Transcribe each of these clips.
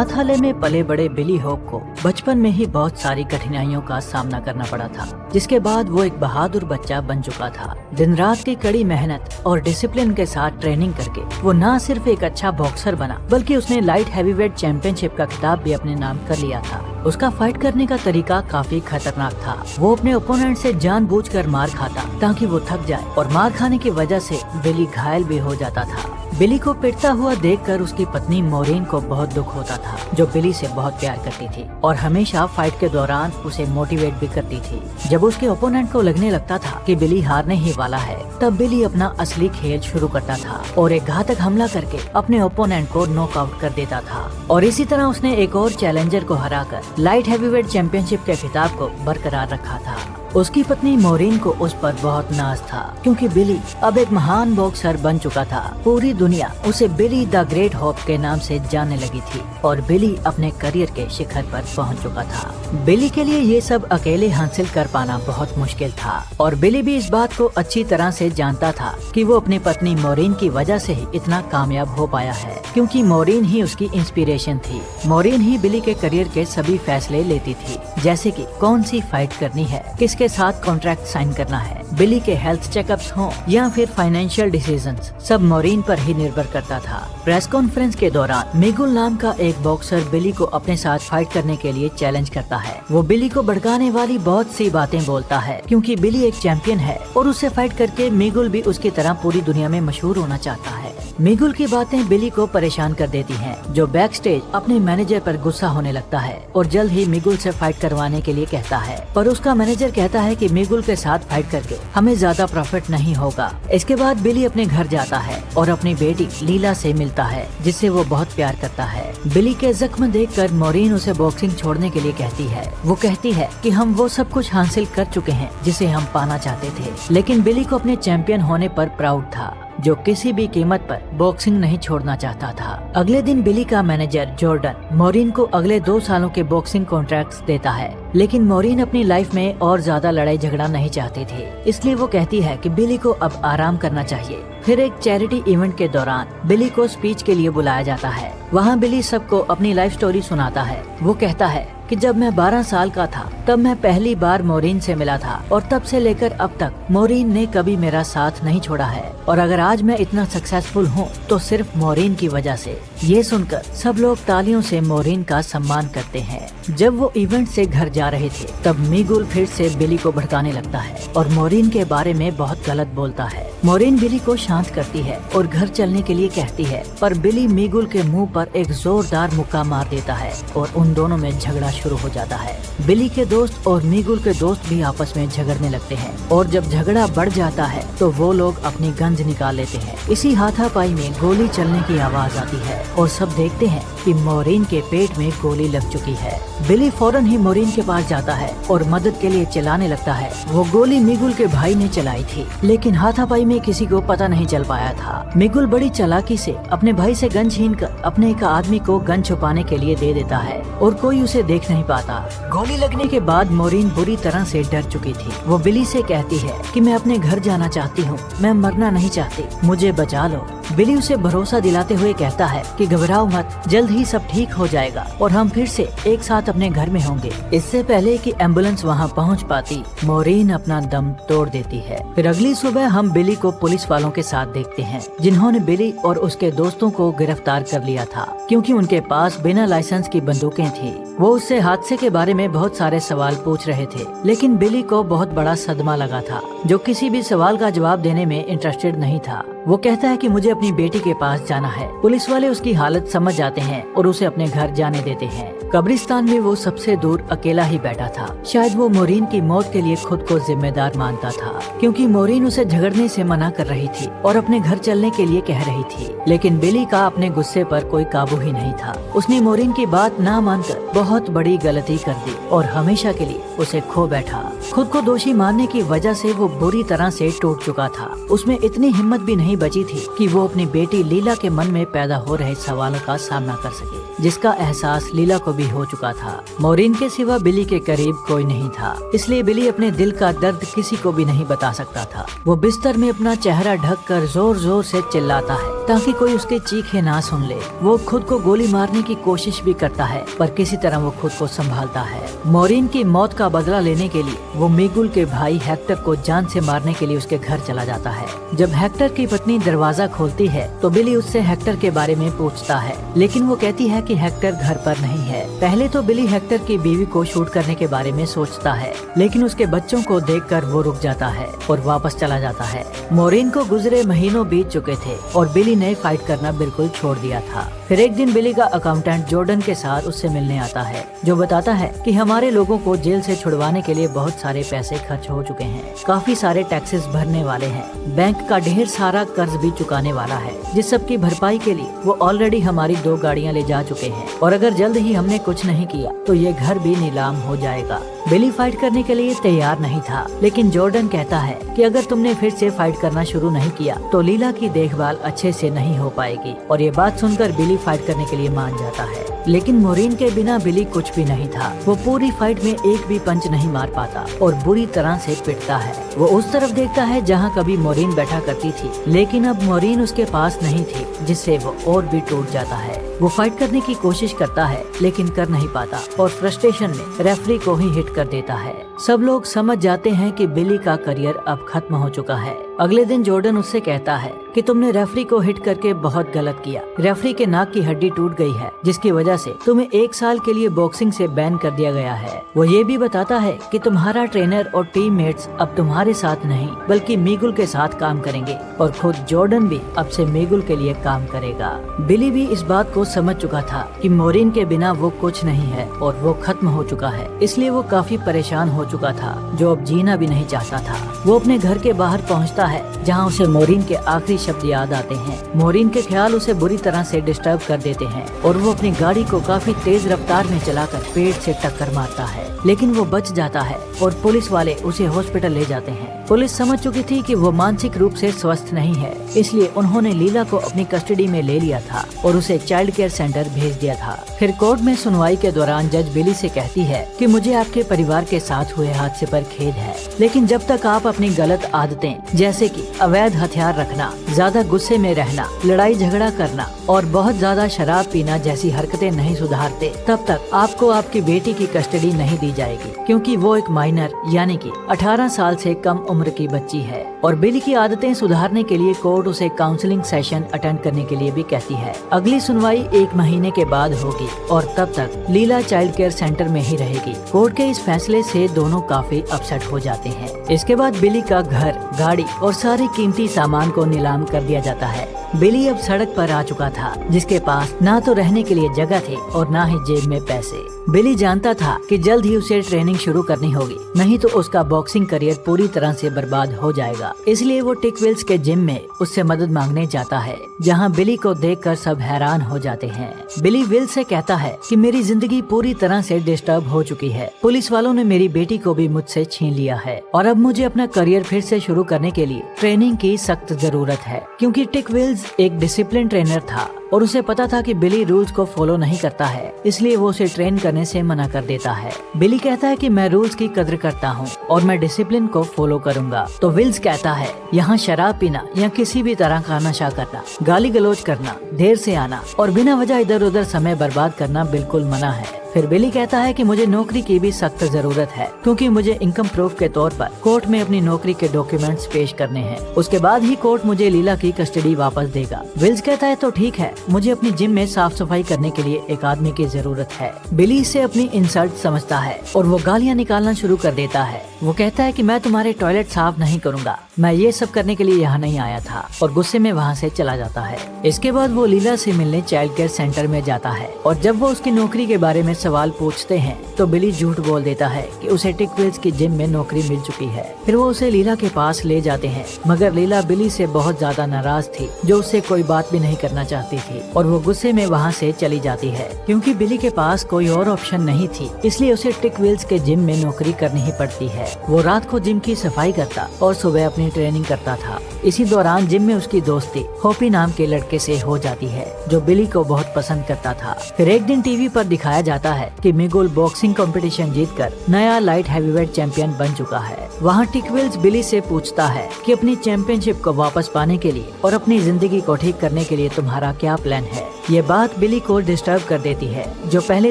अनाथालय में पले बड़े बिली हॉक को बचपन में ही बहुत सारी कठिनाइयों का सामना करना पड़ा था, जिसके बाद वो एक बहादुर बच्चा बन चुका था। दिन रात की कड़ी मेहनत और डिसिप्लिन के साथ ट्रेनिंग करके वो न सिर्फ एक अच्छा बॉक्सर बना, बल्कि उसने लाइट हैवीवेट चैंपियनशिप का खिताब भी अपने नाम कर लिया था। उसका फाइट करने का तरीका काफी खतरनाक था। वो अपने ओपोनेंट से जानबूझकर मार खाता ताकि वो थक जाए, और मार खाने की वजह से बिली घायल भी हो जाता था। बिली को पिटता हुआ देखकर उसकी पत्नी मोरीन को बहुत दुख होता था, जो बिली से बहुत प्यार करती थी और हमेशा फाइट के दौरान उसे मोटिवेट भी करती थी। जब उसके ओपोनेंट को लगने लगता था कि बिली हारने ही वाला है, तब बिली अपना असली खेल शुरू करता था और एक घातक हमला करके अपने ओपोनेंट को नॉकआउट कर देता था। और इसी तरह उसने एक और चैलेंजर को हराकर लाइट हैवीवेट चैंपियनशिप के खिताब को बरकरार रखा था। उसकी पत्नी मोरीन को उस पर बहुत नाज था, क्योंकि बिली अब एक महान बॉक्सर बन चुका था। पूरी दुनिया उसे बिली द ग्रेट होप के नाम से जानने लगी थी और बिली अपने करियर के शिखर पर पहुंच चुका था। बिली के लिए ये सब अकेले हासिल कर पाना बहुत मुश्किल था, और बिली भी इस बात को अच्छी तरह से जानता था कि वो अपनी पत्नी मोरीन की वजह से ही इतना कामयाब हो पाया है, क्योंकि मोरीन ही उसकी इंस्पिरेशन थी। मोरीन ही बिली के करियर के सभी फैसले लेती थी, जैसे कि कौन सी फाइट करनी है, किसके साथ कॉन्ट्रैक्ट साइन करना है, बिली के हेल्थ चेकअप्स हों या फिर फाइनेंशियल डिसीजंस, सब मोरीन पर ही निर्भर करता था। प्रेस कॉन्फ्रेंस के दौरान मिगुल नाम का एक बॉक्सर बिली को अपने साथ फाइट करने के लिए चैलेंज करता है। वो बिली को भड़काने वाली बहुत सी बातें बोलता है, क्योंकि बिली एक चैंपियन है और उससे फाइट करके मिगुल भी उसकी तरह पूरी दुनिया में मशहूर होना चाहता है। मिगुल की बातें बिली को परेशान कर देती हैं, जो बैक स्टेज अपने मैनेजर पर गुस्सा होने लगता है और जल्द ही मिगुल से फाइट करवाने के लिए कहता है। पर उसका मैनेजर कहता है कि मिगुल के साथ फाइट करके हमें ज्यादा प्रॉफिट नहीं होगा। इसके बाद बिली अपने घर जाता है और अपनी बेटी लीला से मिलता है, जिससे वो बहुत प्यार करता है। बिली के जख्म देखकर मोरीन उसे बॉक्सिंग छोड़ने के लिए कहती है। वो कहती है कि हम वो सब कुछ हासिल कर चुके हैं जिसे हम पाना चाहते थे, लेकिन बिली को अपने चैंपियन होने पर प्राउड था, जो किसी भी कीमत पर बॉक्सिंग नहीं छोड़ना चाहता था। अगले दिन बिली का मैनेजर जॉर्डन मोरीन को अगले 2 सालों के बॉक्सिंग कॉन्ट्रैक्ट्स देता है, लेकिन मोरीन अपनी लाइफ में और ज्यादा लड़ाई झगड़ा नहीं चाहती थी, इसलिए वो कहती है कि बिली को अब आराम करना चाहिए। फिर एक चैरिटी इवेंट के दौरान बिली को स्पीच के लिए बुलाया जाता है। वहाँ बिली सबको अपनी लाइफ स्टोरी सुनाता है। वो कहता है कि जब मैं 12 साल का था तब मैं पहली बार मोरीन से मिला था, और तब से लेकर अब तक मोरीन ने कभी मेरा साथ नहीं छोड़ा है, और अगर आज मैं इतना सक्सेसफुल हूँ तो सिर्फ मोरीन की वजह से। ये सुनकर सब लोग तालियों से मोरीन का सम्मान करते हैं। जब वो इवेंट से घर जा रहे थे, तब मिगुल फिर से बिली को भड़काने लगता है और मोरीन के बारे में बहुत गलत बोलता है। मोरीन बिली को शांत करती है और घर चलने के लिए कहती है, पर बिली मिगुल के मुंह पर एक जोरदार मुक्का मार देता है और उन दोनों में झगड़ा शुरू हो जाता है। बिली के दोस्त और मिगुल के दोस्त भी आपस में झगड़ने लगते हैं, और जब झगड़ा बढ़ जाता है तो वो लोग अपनी गंज निकाल लेते हैं। इसी हाथापाई में गोली चलने की आवाज आती है और सब देखते हैं कि मोरीन के पेट में गोली लग चुकी है। बिली फौरन ही मोरीन के पास जाता है और मदद के लिए चिल्लाने लगता है। वो गोली मिगुल के भाई ने चलाई थी, लेकिन हाथापाई में किसी को पता नहीं चल पाया था। मिगुल बड़ी चालाकी से अपने भाई से गन छीनकर अपने एक आदमी को गन छुपाने के लिए दे देता है, और कोई उसे देख नहीं पाता। गोली लगने के बाद मोरीन बुरी तरह से डर चुकी थी। वो बिली से कहती है कि मैं अपने घर जाना चाहती हूँ, मैं मरना नहीं चाहती, मुझे बचा लो। बिली उसे भरोसा दिलाते हुए कहता है कि घबराओ मत, जल्द ही सब ठीक हो जाएगा और हम फिर से एक साथ अपने घर में होंगे। इससे पहले कि एम्बुलेंस वहां पहुंच पाती, मोरीन अपना दम तोड़ देती है। फिर अगली सुबह हम बिली को पुलिस वालों के साथ देखते हैं, जिन्होंने बिली और उसके दोस्तों को गिरफ्तार कर लिया था, क्योंकि उनके पास बिना लाइसेंस की बंदूकें थी। वो उससे हादसे के बारे में बहुत सारे सवाल पूछ रहे थे, लेकिन बिली को बहुत बड़ा सदमा लगा था, जो किसी भी सवाल का जवाब देने में इंटरेस्टेड नहीं था। वो कहता है कि मुझे अपनी बेटी के पास जाना है। पुलिस वाले उसकी हालत समझ जाते हैं और उसे अपने घर जाने देते हैं। कब्रिस्तान में वो सबसे दूर अकेला ही बैठा था। शायद वो मोरीन की मौत के लिए खुद को जिम्मेदार मानता था, क्योंकि मोरीन उसे झगड़ने से मना कर रही थी और अपने घर चलने के लिए कह रही थी। लेकिन बिली का अपने गुस्से पर कोई काबू ही नहीं था। उसने मोरीन की बात ना मानकर बहुत बड़ी गलती कर दी और हमेशा के लिए उसे खो बैठा। खुद को दोषी मानने की वजह से वो बुरी तरह से टूट चुका था। उसमें इतनी हिम्मत भी नहीं बची थी कि वो अपनी बेटी लीला के मन में पैदा हो रहे सवालों का सामना कर सके, जिसका एहसास लीला को भी हो चुका था। मोरीन के सिवा बिली के करीब कोई नहीं था, इसलिए बिली अपने दिल का दर्द किसी को भी नहीं बता सकता था। वो बिस्तर में अपना चेहरा ढककर जोर जोर से चिल्लाता है ताकि कोई उसके चीखे ना सुन ले। वो खुद को गोली मारने की कोशिश भी करता है, पर किसी तरह वो खुद को संभालता है। मॉरिन की मौत का बदला लेने के लिए वो मिगुल के भाई हेक्टर को जान से मारने के लिए उसके घर चला जाता है। जब हेक्टर की पत्नी दरवाजा खोलती है तो बिली उससे हेक्टर के बारे में पूछता है, लेकिन वो कहती है कि हेक्टर घर पर नहीं है। पहले तो बिली हेक्टर की बीवी को शूट करने के बारे में सोचता है, लेकिन उसके बच्चों को देखकर वो रुक जाता है और वापस चला जाता है। मॉरिन को गुजरे महीनों बीत चुके थे और बिली ने फाइट करना बिल्कुल छोड़ दिया था। फिर एक दिन बिली का अकाउंटेंट जॉर्डन के साथ उससे मिलने आता है, जो बताता है कि हमारे लोगों को जेल से छुड़वाने के लिए बहुत सारे पैसे खर्च हो चुके हैं, काफी सारे टैक्सेस भरने वाले हैं, बैंक का ढेर सारा कर्ज भी चुकाने वाला है, जिस सब की भरपाई के लिए वो ऑलरेडी हमारी 2 गाड़ियां ले जा चुके हैं, और अगर जल्द ही हमने कुछ नहीं किया तो ये घर भी नीलाम हो जाएगा। बिली फाइट करने के लिए तैयार नहीं था, लेकिन जॉर्डन कहता है कि अगर तुमने फिर से फाइट करना शुरू नहीं किया तो लीला की देखभाल अच्छे से नहीं हो पाएगी, और ये बात सुनकर बिली फाइट करने के लिए मान जाता है। लेकिन मॉरिन के बिना बिली कुछ भी नहीं था। वो पूरी फाइट में एक भी पंच नहीं मार पाता और बुरी तरह से पिटता है। वो उस तरफ देखता है जहाँ कभी मॉरिन बैठा करती थी, लेकिन अब मॉरिन उसके पास नहीं थी, जिससे वो और भी टूट जाता है। वो फाइट करने की कोशिश करता है, लेकिन कर नहीं पाता और फ्रस्ट्रेशन में रेफरी को ही हिट कर देता है। सब लोग समझ जाते हैं कि बिली का करियर अब खत्म हो चुका है। अगले दिन जॉर्डन उससे कहता है कि तुमने रेफरी को हिट करके बहुत गलत किया। रेफरी के नाक की हड्डी टूट गई है, जिसकी वजह से तुम्हें 1 साल के लिए बॉक्सिंग से बैन कर दिया गया है। वो ये भी बताता है कि तुम्हारा ट्रेनर और टीममेट्स अब तुम्हारे साथ नहीं बल्कि मिगुल के साथ काम करेंगे, और खुद जॉर्डन भी अब से मिगुल के लिए काम करेगा। बिली भी इस बात को समझ चुका था कि मॉरिन के बिना वो कुछ नहीं है और वो खत्म हो चुका है, इसलिए वो काफी परेशान हो चुका था, जो अब जीना भी नहीं चाहता था। वो अपने घर के बाहर पहुंचता है, जहां उसे मॉरिन के आखिरी शब्द याद आते हैं। मॉरिन के ख्याल उसे बुरी तरह से डिस्टर्ब कर देते हैं और वो अपनी गाड़ी को काफी तेज रफ्तार में चलाकर पेड़ से टक्कर मारता है, लेकिन वो बच जाता है और पुलिस वाले उसे हॉस्पिटल ले जाते हैं। पुलिस समझ चुकी थी कि वो मानसिक रूप से स्वस्थ नहीं है, इसलिए उन्होंने लीला को अपनी कस्टडी में ले लिया था और उसे चाइल्ड केयर सेंटर भेज दिया था। फिर कोर्ट में सुनवाई के दौरान जज बिली से कहती है कि मुझे आपके परिवार के साथ हुए हादसे पर खेद है, लेकिन जब तक आप अपनी गलत आदतें जैसे कि अवैध हथियार रखना, ज्यादा गुस्से में रहना, लड़ाई झगड़ा करना और बहुत ज्यादा शराब पीना जैसी हरकतें नहीं सुधारते, तब तक आपको आपकी बेटी की कस्टडी नहीं दी जाएगी, क्योंकि वो एक माइनर यानी कि 18 साल से कम उम्र की बच्ची है। और बिली की आदतें सुधारने के लिए कोर्ट उसे काउंसलिंग सेशन अटेंड करने के लिए भी कहती है। अगली सुनवाई 1 महीने के बाद होगी और तब तक लीला चाइल्ड केयर सेंटर में ही रहेगी। कोर्ट के इस फैसले से दोनों काफी अपसेट हो जाते हैं। इसके बाद बिली का घर, गाड़ी और सारे कीमती सामान को नीलाम कर दिया जाता है। बिली अब सड़क पर आ चुका था, जिसके पास ना तो रहने के लिए जगह थी और ना ही जेब में पैसे। बिली जानता था कि जल्द ही उसे ट्रेनिंग शुरू करनी होगी, नहीं तो उसका बॉक्सिंग करियर पूरी तरह से बर्बाद हो जाएगा। इसलिए वो टिक विल्स के जिम में उससे मदद मांगने जाता है, जहां बिली को देखकर सब हैरान हो जाते हैं। बिली विल्स से कहता है कि मेरी जिंदगी पूरी तरह से डिस्टर्ब हो चुकी है, पुलिस वालों ने मेरी बेटी को भी मुझसे छीन लिया है और अब मुझे अपना करियर फिर से शुरू करने के लिए ट्रेनिंग की सख्त जरूरत है। क्योंकि टिक विल्स एक डिसिप्लिन ट्रेनर था और उसे पता था कि बिली रूल्स को फॉलो नहीं करता है, इसलिए वो उसे ट्रेन करने से मना कर देता है। बिली कहता है कि मैं रूल्स की कद्र करता हूँ और मैं डिसिप्लिन को फॉलो करूँगा। तो विल्स कहता है यहाँ शराब पीना या किसी भी तरह का नशा करना, गाली गलौज करना, देर से आना और बिना वजह इधर उधर समय बर्बाद करना बिल्कुल मना है। फिर बिली कहता है कि मुझे नौकरी की भी सख्त जरूरत है, क्योंकि मुझे इनकम प्रूफ के तौर पर कोर्ट में अपनी नौकरी के डॉक्यूमेंट्स पेश करने हैं। उसके बाद ही कोर्ट मुझे लीला की कस्टडी वापस देगा। विल्स कहता है तो ठीक है, मुझे अपनी जिम में साफ सफाई करने के लिए एक आदमी की जरूरत है। बिली इसे अपनी इंसल्ट समझता है और वो गालियाँ निकालना शुरू कर देता है। वो कहता है कि मैं तुम्हारे टॉयलेट साफ नहीं करूँगा, मैं ये सब करने के लिए यहाँ नहीं आया था, और गुस्से में वहाँ से चला जाता है। इसके बाद वो लीला से मिलने चाइल्ड केयर सेंटर में जाता है और जब वो उसकी नौकरी के बारे में सवाल पूछते हैं तो बिली झूठ बोल देता है कि उसे टिक विल्स की जिम में नौकरी मिल चुकी है। फिर वो उसे लीला के पास ले जाते हैं, मगर लीला बिली से बहुत ज्यादा नाराज थी, जो उससे कोई बात भी नहीं करना चाहती थी और वो गुस्से में वहाँ से चली जाती है। क्योंकि बिली के पास कोई और ऑप्शन नहीं थी, इसलिए उसे टिक विल्स के जिम में नौकरी करनी ही पड़ती है। वो रात को जिम की सफाई करता और सुबह अपनी ट्रेनिंग करता था। इसी दौरान जिम में उसकी दोस्ती होपी नाम के लड़के से हो जाती है, जो बिली को बहुत पसंद करता था। फिर एक दिन टीवी पर दिखाया जाता है कि मिगुल बॉक्सिंग कंपटीशन जीतकर नया लाइट हैवीवेट चैंपियन बन चुका है। वहाँ टिक विल्स बिली से पूछता है कि अपनी चैंपियनशिप को वापस पाने के लिए और अपनी जिंदगी को ठीक करने के लिए तुम्हारा क्या प्लान है। ये बात बिली को डिस्टर्ब कर देती है, जो पहले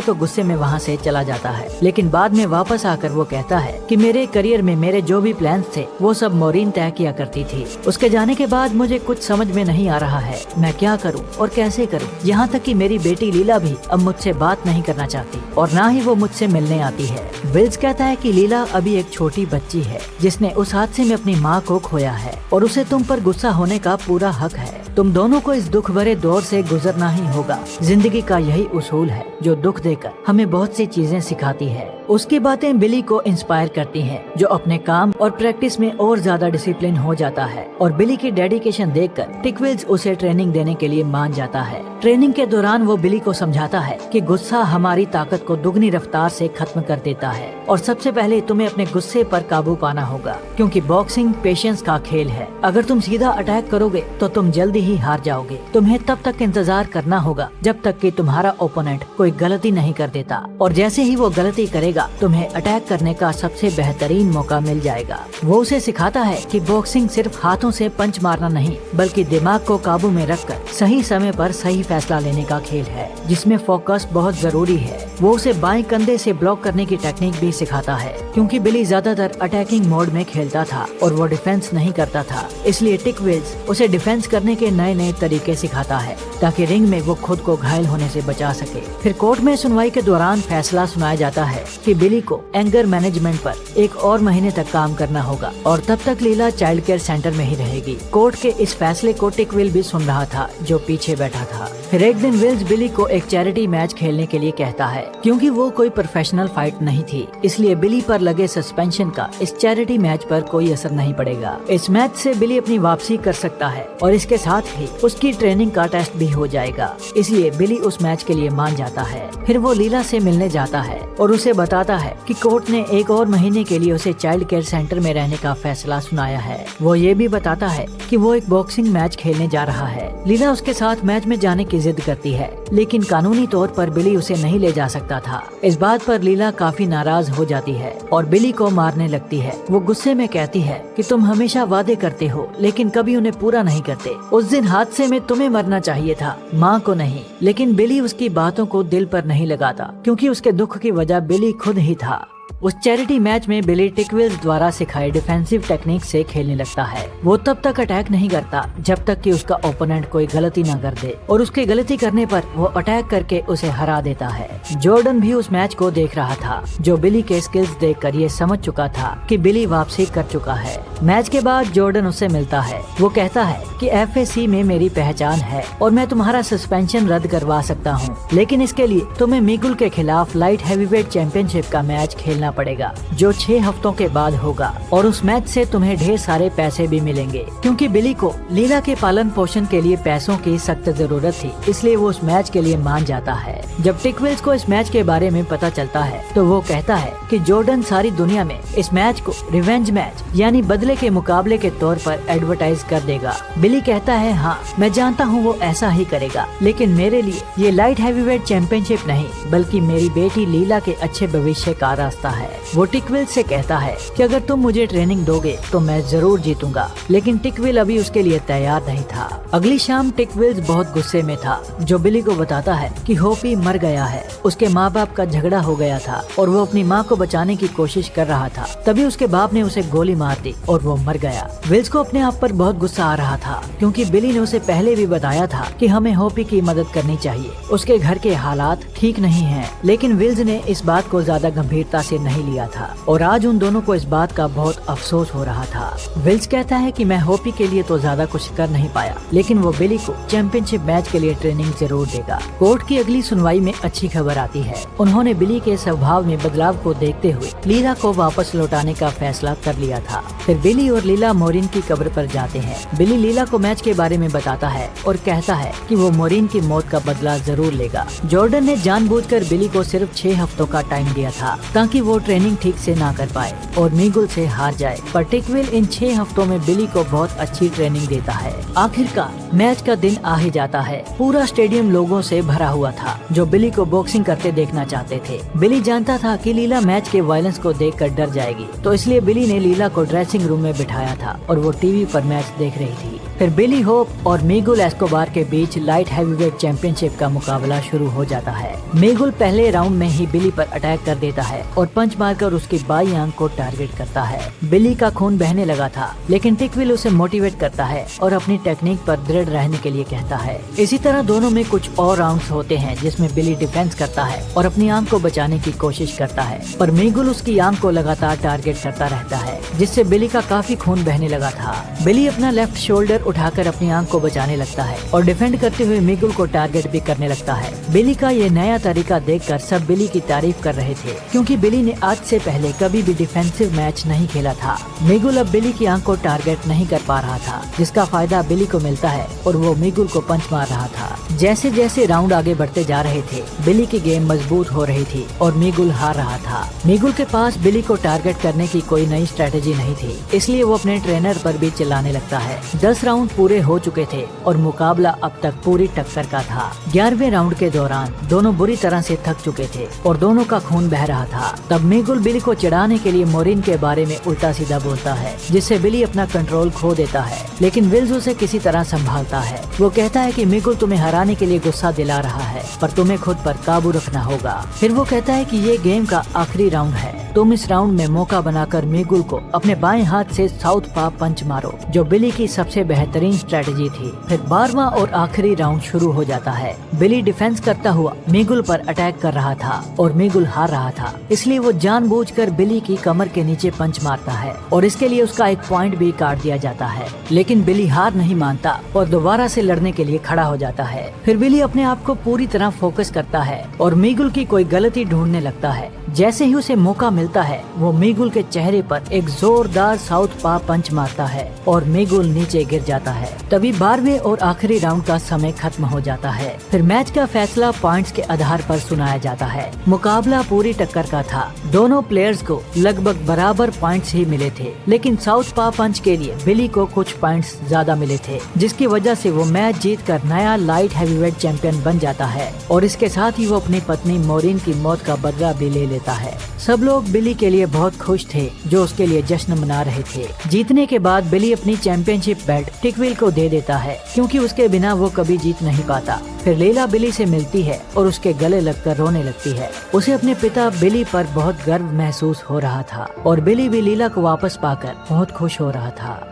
तो गुस्से में वहाँ से चला जाता है, लेकिन बाद में वापस आकर वो कहता है कि मेरे करियर में मेरे जो भी प्लान्स थे वो सब मॉरिन तय किया करती थी। उसके जाने के बाद मुझे कुछ समझ में नहीं आ रहा है, मैं क्या करूं और कैसे करूं। यहाँ तक कि मेरी बेटी लीला भी अब मुझसे बात नहीं करना चाहती और ना ही वो मुझसे मिलने आती है। विल्स कहता है कि लीला अभी एक छोटी बच्ची है जिसने उस हादसे में अपनी माँ को खोया है और उसे तुम पर गुस्सा होने का पूरा हक है। तुम दोनों को इस दुख भरे दौर से गुजरना ही होगा। जिंदगी का यही उसूल है जो दुख देकर हमें बहुत सी चीजें सिखाती है। उसकी बातें बिली को इंस्पायर करती हैं, जो अपने काम और प्रैक्टिस में और ज्यादा डिसिप्लिन हो जाता है और बिली की डेडिकेशन देखकर टिक विल्स उसे ट्रेनिंग देने के लिए मान जाता है। ट्रेनिंग के दौरान वो बिली को समझाता है कि गुस्सा हमारी ताकत को दुगनी रफ्तार से खत्म कर देता है और सबसे पहले तुम्हें अपने गुस्से पर काबू पाना होगा, क्योंकि बॉक्सिंग पेशेंस का खेल है। अगर तुम सीधा अटैक करोगे तो तुम जल्दी ही हार जाओगे। तुम्हें तब तक इंतजार करना होगा जब तक कि तुम्हारा ओपोनेंट कोई गलती नहीं कर देता, और जैसे ही वो गलती करेगा तुम्हें अटैक करने का सबसे बेहतरीन मौका मिल जाएगा। वो उसे सिखाता है कि बॉक्सिंग सिर्फ हाथों से पंच मारना नहीं, बल्कि दिमाग को काबू में रखकर सही समय पर सही फैसला लेने का खेल है, जिसमें फोकस बहुत जरूरी है। वो उसे बाएं कंधे से ब्लॉक करने की टेक्निक भी सिखाता है, क्योंकि बिली ज्यादातर अटैकिंग मोड में खेलता था और वो डिफेंस नहीं करता था। इसलिए टिक विल्स उसे डिफेंस करने के नए नए तरीके सिखाता है ताकि रिंग में वो खुद को घायल होने से बचा सके। फिर कोर्ट में सुनवाई के दौरान फैसला सुनाया जाता है कि बिली को एंगर मैनेजमेंट पर 1 और महीने तक काम करना होगा और तब तक लीला चाइल्ड केयर सेंटर में ही रहेगी। कोर्ट के इस फैसले को टिक विल भी सुन रहा था, जो पीछे बैठा था। फिर एक दिन विल्स बिली को एक चैरिटी मैच खेलने के लिए कहता है, क्योंकि वो कोई प्रोफेशनल फाइट नहीं थी, इसलिए बिली पर लगे सस्पेंशन का इस चैरिटी मैच पर कोई असर नहीं पड़ेगा। इस मैच से बिली अपनी वापसी कर सकता है और इसके साथ ही उसकी ट्रेनिंग का टेस्ट भी हो जाएगा, इसलिए बिली उस मैच के लिए मान जाता है। फिर वो लीला से मिलने जाता है और उसे बताता है कि कोर्ट ने 1 और महीने के लिए उसे चाइल्ड केयर सेंटर में रहने का फैसला सुनाया है। वो ये भी बताता है कि वो एक बॉक्सिंग मैच खेलने जा रहा है। लीला उसके साथ मैच में जाने की जिद करती है, लेकिन कानूनी तौर पर बिली उसे नहीं ले जा सकता था। इस बात पर लीला काफी नाराज हो जाती है और बिली को मारने लगती है। वो गुस्से में कहती है कि तुम हमेशा वादे करते हो लेकिन कभी उन्हें पूरा नहीं करते। उस दिन हादसे में तुम्हें मरना चाहिए था, माँ को नहीं। लेकिन बिली उसकी बातों को दिल पर नहीं लगाता, क्योंकि उसके दुख की वजह बिली खुद ही था। उस चैरिटी मैच में बिली टिक विल्स द्वारा सिखाई डिफेंसिव टेक्निक से खेलने लगता है। वो तब तक अटैक नहीं करता जब तक कि उसका ओपोनेंट कोई गलती न कर दे, और उसके गलती करने पर वो अटैक करके उसे हरा देता है। जॉर्डन भी उस मैच को देख रहा था, जो बिली के स्किल्स देखकर ये समझ चुका था कि बिली वापसी कर चुका है। मैच के बाद जॉर्डन उससे मिलता है। वो कहता है कि FAC में मेरी पहचान है और मैं तुम्हारा सस्पेंशन रद्द करवा सकता हूँ, लेकिन इसके लिए तुम्हें मिगुल के खिलाफ लाइट हैवीवेट चैंपियनशिप का मैच खेलना पड़ेगा, जो 6 हफ्तों के बाद होगा, और उस मैच से तुम्हें ढेर सारे पैसे भी मिलेंगे, क्योंकि बिली को लीला के पालन पोषण के लिए पैसों की सख्त जरूरत थी। इसलिए वो उस मैच के लिए मान जाता है। जब टिक विल्स को इस मैच के बारे में पता चलता है तो वो कहता है कि जॉर्डन सारी दुनिया में इस मैच को रिवेंज मैच यानी बदले के मुकाबले के तौर पर एडवर्टाइज कर देगा। बिली कहता है, हाँ मैं जानता हूँ वो ऐसा ही करेगा, लेकिन मेरे लिए ये लाइट हैवीवेट चैंपियनशिप नहीं बल्कि मेरी बेटी लीला के अच्छे भविष्य का रास्ता है। वो टिक विल्स से कहता है कि अगर तुम मुझे ट्रेनिंग दोगे तो मैं जरूर जीतूंगा, लेकिन टिक विल अभी उसके लिए तैयार नहीं था। अगली शाम टिक विल्स बहुत गुस्से में था, जो बिली को बताता है कि होपी मर गया है। उसके माँ बाप का झगड़ा हो गया था और वो अपनी माँ को बचाने की कोशिश कर रहा था। तभी उसके बाप ने उसे गोली मार दी और वो मर गया। विल्स को अपने आप पर बहुत गुस्सा आ रहा था, क्योंकि बिली ने उसे पहले भी बताया था कि हमें होपी की मदद करनी चाहिए, उसके घर के हालात ठीक नहीं हैं। लेकिन विल्स ने इस बात को ज्यादा गंभीरता से नहीं लिया था और आज उन दोनों को इस बात का बहुत अफसोस हो रहा था। विल्स कहता है कि मैं होपी के लिए तो ज्यादा कुछ कर नहीं पाया, लेकिन वो बिली को चैंपियनशिप मैच के लिए ट्रेनिंग जरूर देगा। कोर्ट की अगली सुनवाई में अच्छी खबर आती है। उन्होंने बिली के स्वभाव में बदलाव को देखते हुए लीला को वापस लौटाने का फैसला कर लिया था। फिर बिली और लीला मोरिन की कब्र पर जाते हैं। बिली लीला को मैच के बारे में बताता है और कहता है कि वो मोरिन की मौत का बदला जरूर लेगा। जॉर्डन ने जानबूझकर बिली को सिर्फ 6 हफ्तों का टाइम दिया था ताकि वो ट्रेनिंग ठीक से ना कर पाए और मीगुल से हार जाए। पर टिकविल इन 6 हफ्तों में बिली को बहुत अच्छी ट्रेनिंग देता है। आखिरकार मैच का दिन आ ही जाता है। पूरा स्टेडियम लोगों से भरा हुआ था जो बिली को बॉक्सिंग करते देखना चाहते थे। बिली जानता था कि लीला मैच के वायलेंस को देखकर डर जाएगी, तो इसलिए बिली ने लीला को ड्रेसिंग रूम में बिठाया था और वो टीवी पर मैच देख रही थी। फिर बिली होप और मिगुल एस्कोबार के बीच लाइट हैवीवेट चैंपियनशिप का मुकाबला शुरू हो जाता है। मिगुल पहले राउंड में ही बिली पर अटैक कर देता है और पंच मारकर उसकी बाई आंख को टारगेट करता है। बिली का खून बहने लगा था, लेकिन टिकविल उसे मोटिवेट करता है और अपनी टेक्निक पर दृढ़ रहने के लिए कहता है। इसी तरह दोनों में कुछ और राउंड्स होते हैं जिसमें बिली डिफेंस करता है और अपनी आंख को बचाने की कोशिश करता है, पर मिगुल उसकी आंख को लगातार टारगेट करता रहता है, जिससे बिली का काफी खून बहने लगा था। बिली अपना लेफ्ट शोल्डर उठाकर अपनी आंख को बचाने लगता है और डिफेंड करते हुए मिगुल को टारगेट भी करने लगता है। बिली का ये नया तरीका देखकर सब बिली की तारीफ कर रहे थे, क्योंकि बिली ने आज से पहले कभी भी डिफेंसिव मैच नहीं खेला था। मिगुल अब बिली की आंख को टारगेट नहीं कर पा रहा था, जिसका फायदा बिली को मिलता है और वो मिगुल को पंच मार रहा था। जैसे जैसे राउंड आगे बढ़ते जा रहे थे, बिली की गेम मजबूत हो रही थी और मिगुल हार रहा था। मिगुल के पास बिली को टारगेट करने की कोई नई स्ट्रेटेजी नहीं थी, इसलिए वो अपने ट्रेनर पर भी चिल्लाने लगता है। 10 राउंड पूरे हो चुके थे और मुकाबला अब तक पूरी टक्कर का था। 11वें राउंड के दौरान दोनों बुरी तरह से थक चुके थे और दोनों का खून बह रहा था। तब मिगुल बिली को चिढ़ाने के लिए मोरिन के बारे में उल्टा सीधा बोलता है, जिससे बिली अपना कंट्रोल खो देता है, लेकिन विल्स उसे किसी तरह संभालता है। वो कहता है कि मिगुल तुम्हें हराने के लिए गुस्सा दिला रहा है, पर तुम्हें खुद पर काबू रखना होगा। फिर वो कहता है कि ये गेम का आखिरी राउंड है, तुम इस राउंड में मौका बनाकर मिगुल को अपने बाएं हाथ से साउथ पा पंच मारो, जो बिली की सबसे बेहतरीन स्ट्रेटजी थी। फिर 12वां और आखिरी राउंड शुरू हो जाता है। बिली डिफेंस करता हुआ मिगुल पर अटैक कर रहा था और मिगुल हार रहा था, इसलिए वो जानबूझकर बिली की कमर के नीचे पंच मारता है और इसके लिए उसका एक पॉइंट भी काट दिया जाता है। लेकिन बिली हार नहीं मानता और दोबारा से लड़ने के लिए खड़ा हो जाता है। फिर बिली अपने आप को पूरी तरह फोकस करता है और मिगुल की कोई गलती ढूंढने लगता है। जैसे ही उसे मौका मिलता है, वो मिगुल के चेहरे पर एक जोरदार साउथ पा पंच मारता है और मिगुल नीचे गिर जाता है। तभी 12वें और आखिरी राउंड का समय खत्म हो जाता है। फिर मैच का फैसला पॉइंट्स के आधार पर सुनाया जाता है। मुकाबला पूरी टक्कर का था। दोनों प्लेयर्स को लगभग बराबर पॉइंट्स ही मिले थे, लेकिन साउथ पा पंच के लिए बिली को कुछ पॉइंट्स ज्यादा मिले थे, जिसकी वजह से वो मैच जीतकर नया लाइट हैवीवेट चैंपियन बन जाता है और इसके साथ ही वो अपनी पत्नी मोरिन की मौत का बदला भी ले लेता है। सब लोग बिली के लिए बहुत खुश थे, जो उसके लिए जश्न मना रहे थे। जीतने के बाद बिली अपनी चैंपियनशिप बेल्ट टिकविल को दे देता है, क्योंकि उसके बिना वो कभी जीत नहीं पाता। फिर लीला बिली से मिलती है और उसके गले लगकर रोने लगती है। उसे अपने पिता बिली पर बहुत गर्व महसूस हो रहा था और बिली भी लीला को वापस पाकर बहुत खुश हो रहा था।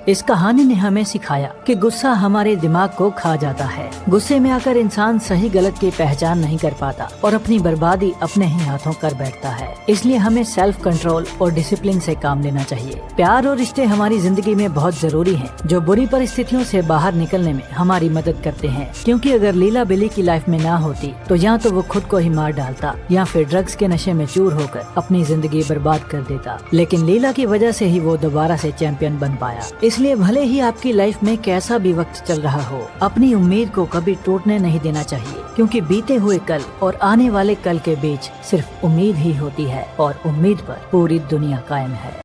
इस कहानी ने हमें सिखाया कि गुस्सा हमारे दिमाग को खा जाता है। गुस्से में आकर इंसान सही गलत की पहचान नहीं कर पाता और अपनी बर्बादी अपने ही हाथों कर बैठता है। इसलिए हमें सेल्फ कंट्रोल और डिसिप्लिन से काम लेना चाहिए। प्यार और रिश्ते हमारी जिंदगी में बहुत जरूरी हैं, जो बुरी परिस्थितियों से बाहर निकलने में हमारी मदद करते हैं। क्योंकि अगर लीला बिली की लाइफ में ना होती तो या तो वो खुद को ही मार डालता या फिर ड्रग्स के नशे में चूर होकर अपनी जिंदगी बर्बाद कर देता। लेकिन लीला की वजह से ही वो दोबारा से चैंपियन बन पाया। इसलिए भले ही आपकी लाइफ में कैसा भी वक्त चल रहा हो, अपनी उम्मीद को कभी टूटने नहीं देना चाहिए, क्योंकि बीते हुए कल और आने वाले कल के बीच सिर्फ उम्मीद ही होती है और उम्मीद पर पूरी दुनिया कायम है।